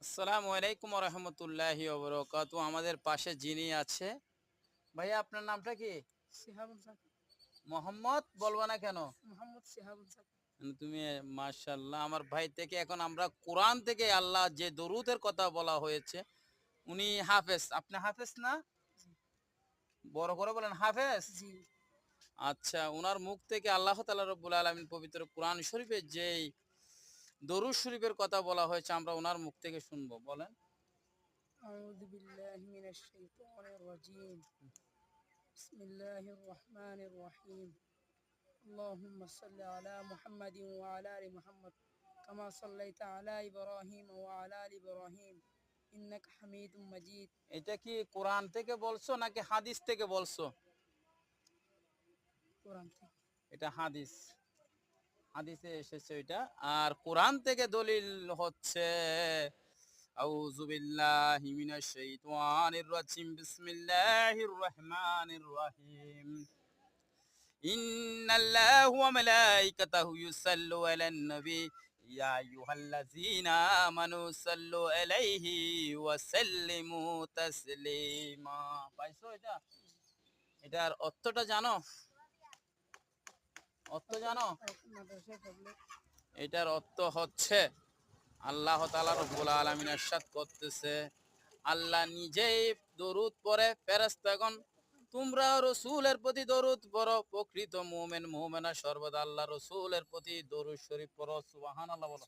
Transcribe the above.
আসসালামু আলাইকুম রহমতুল্লাহি ওবরাকাতু। আমাদের পাশে যিনি আছে, ভাইয়া আপনার নামটা কি? শিহাবুল সাকিব। মোহাম্মদ বলবা না কেন? মোহাম্মদ শিহাবুল সাকিব। তুমি মাশাআল্লাহ আমার ভাই থেকে এখন আমরা কোরআন থেকে আল্লাহ যে দরুদের কথা বলা হয়েছে, উনি হাফেজ। আপনি হাফেজ না? জি। বড় করে বলেন হাফেজ। জি। আচ্ছা, ওনার মুখ থেকে আল্লাহ তাআলা রব্বুল আলামিন পবিত্র কোরআন শরীফের যেই দরুদ শরীফের কথা বলা হয়েছে, আমরা ওনার মুখ থেকে শুনবো। বলেন। আউযু বিল্লাহি মিনাশ শাইতানির রাজীম। বিসমিল্লাহির রহমানির রহিম। আল্লাহুম্মা সাল্লি আলা মুহাম্মাদিন ওয়া আলা আলি মুহাম্মাদ কামা সাল্লাইতা আলা ইব্রাহিম ওয়া আলা আলি ইব্রাহিম ইন্নাকা হামিদুম মাজিদ। এটা কি কোরআন থেকে বলছো নাকি হাদিস থেকে বলছো? কোরআন থেকে। এটা হাদিস, হাদিসে এসেছে এটা। আর কোরআন থেকে দলিল হচ্ছে আউযু বিল্লাহি মিনাশ শাইতানির রাজিম বিসমিল্লাহির রহমানির রহিম ইন্নাল্লাহা ওয়া মালাইকাতাহু ইউসাল্লু আলান নবী ইয়া আইয়ুহাল্লাযীনা আমানু সাল্লু আলাইহি ওয়া সাল্লিমু তাসলিমা। পাইছো এটা? এটার অর্থটা জানো? অর্থ জানো? মাদ্রাসায় পড়লে এটার অর্থ হচ্ছে আল্লাহ তাআলা রব্বুল আলামিন ইরশাদ করতেছে, আল্লাহ নিজেই দরুদ পড়ে, ফেরেশতাগণ তোমরা রাসূলের প্রতি দরুদ পড়ো, প্রকৃত মুমিন মুমিনা সর্বদা আল্লাহ রাসূলের প্রতি দরুদ শরীফ পড়ো। সুবহানাল্লাহ বলো।